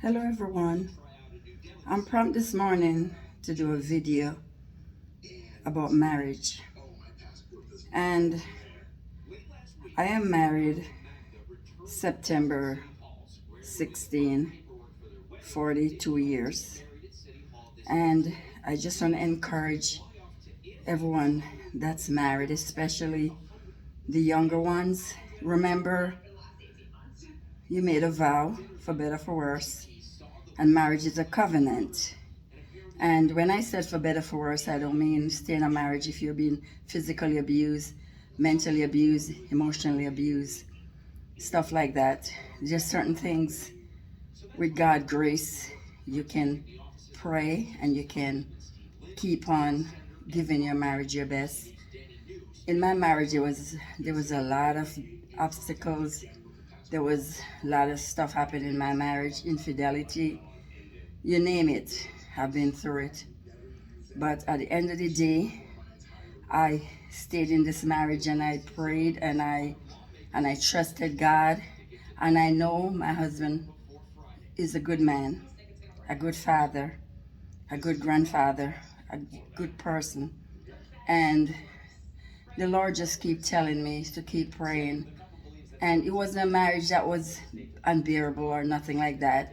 Hello everyone. I'm prompt this morning to do a video about marriage. And I am married September 16, 42 years. And I just want to encourage everyone that's married, especially the younger ones. Remember, you made a vow, for better for worse, and marriage is a covenant. And when I said for better for worse, I don't mean stay in a marriage if you're being physically abused, mentally abused, emotionally abused, stuff like that. Just certain things with God's grace, you can pray and you can keep on giving your marriage your best. In my marriage, there was a lot of obstacles. There was a lot of stuff happened in my marriage, infidelity, you name it. I've been through it. But at the end of the day, I stayed in this marriage and I prayed and I trusted God. And I know my husband is a good man, a good father, a good grandfather, a good person. And the Lord just keep telling me to keep praying. And it wasn't a marriage that was unbearable or nothing like that.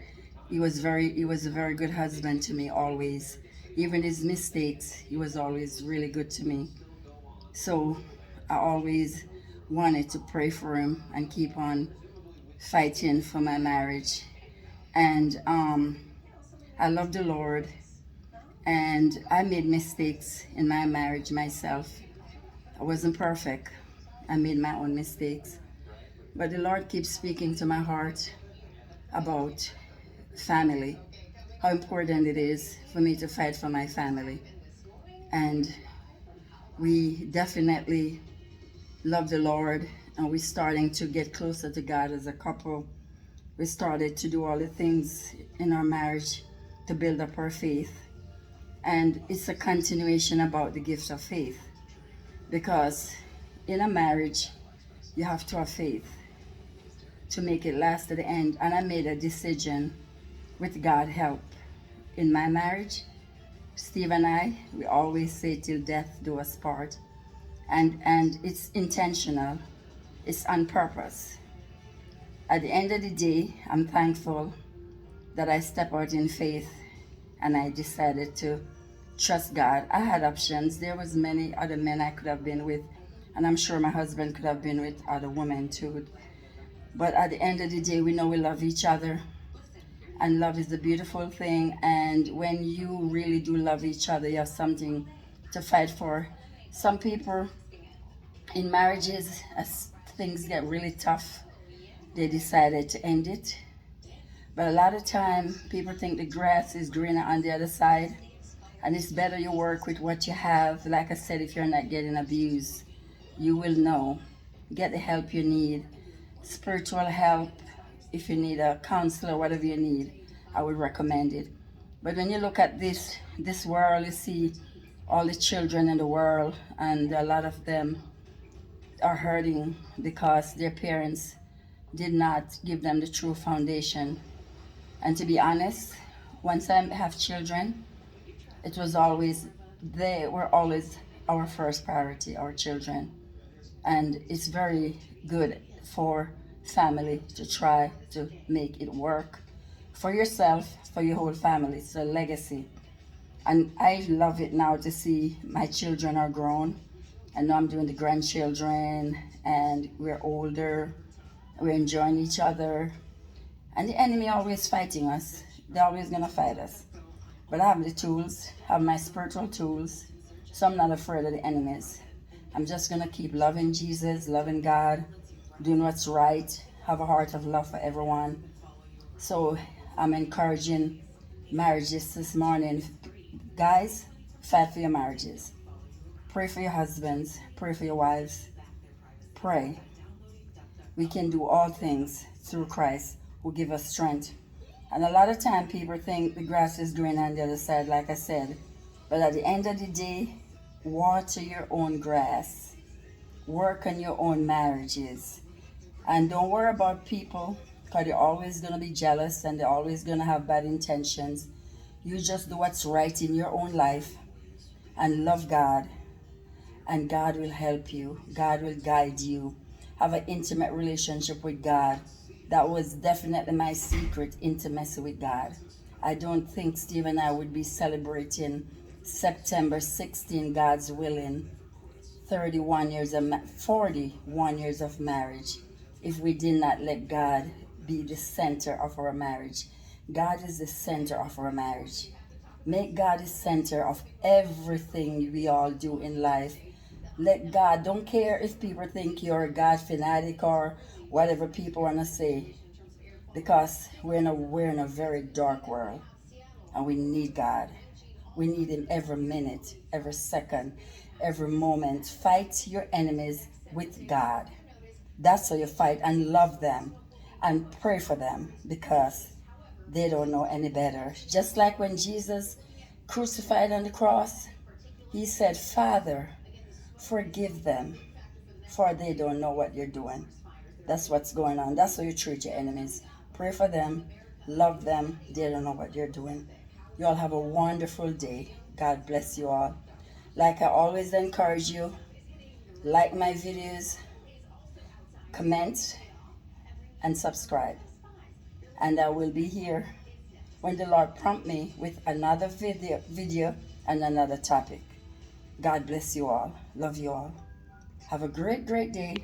He was a very good husband to me always. Even his mistakes, he was always really good to me. So I always wanted to pray for him and keep on fighting for my marriage. And I love the Lord. And I made mistakes in my marriage myself. I wasn't perfect. I made my own mistakes. But the Lord keeps speaking to my heart about family, how important it is for me to fight for my family. And we definitely love the Lord, and we're starting to get closer to God as a couple. We started to do all the things in our marriage to build up our faith. And it's a continuation about the gift of faith. Because in a marriage, you have to have faith to make it last to the end. And I made a decision with God's help in my marriage. Steve and I, we always say till death do us part. And it's intentional. It's on purpose. At the end of the day, I'm thankful that I stepped out in faith and I decided to trust God. I had options. There was many other men I could have been with, and I'm sure my husband could have been with other women too. But at the end of the day, we know we love each other, and love is a beautiful thing. And when you really do love each other, you have something to fight for. Some people in marriages, as things get really tough, they decided to end it. But a lot of time, people think the grass is greener on the other side, and it's better you work with what you have. Like I said, if you're not getting abused, you will know. Get the help you need, spiritual help. If you need a counselor, whatever you need, I would recommend it. But when you look at this world, you see all the children in the world, and a lot of them are hurting because their parents did not give them the true foundation. And to be honest, once I have children, they were always our first priority, our children. And it's very good for family to try to make it work for yourself, for your whole family. It's a legacy. And I love it now to see my children are grown. And now I'm doing the grandchildren, and we're older. We're enjoying each other. And the enemy always fighting us. They're always gonna fight us. But I have the tools, I have my spiritual tools, so I'm not afraid of the enemies. I'm just gonna keep loving Jesus, loving God, doing what's right, have a heart of love for everyone. So I'm encouraging marriages this morning. Guys, fight for your marriages. Pray for your husbands, pray for your wives. Pray. We can do all things through Christ who give us strength. And a lot of time people think the grass is green on the other side, like I said. But at the end of the day, water your own grass. Work on your own marriages. And don't worry about people, because they're always going to be jealous and they're always going to have bad intentions. You just do what's right in your own life and love God, and God will help you. God will guide you. Have an intimate relationship with God. That was definitely my secret, intimacy with God. I don't think Steve and I would be celebrating September 16, God's willing, 41 years of 41 years of marriage if we did not let God be the center of our marriage. God is the center of our marriage. Make God the center of everything we all do in life. Let God, don't care if people think you're a God fanatic or whatever people want to say, because we're in a very dark world and we need God. We need Him every minute, every second, every moment. Fight your enemies with God. That's how you fight, and love them and pray for them, because they don't know any better. Just like when Jesus crucified on the cross, He said, Father, forgive them, for they don't know what you're doing. That's what's going on. That's how you treat your enemies. Pray for them, love them. They don't know what you're doing. You all have a wonderful day. God bless you all. Like I always encourage you, like my videos, comment, and subscribe. And I will be here when the Lord prompt me with another video and another topic. God bless you all. Love you all. Have a great, great day.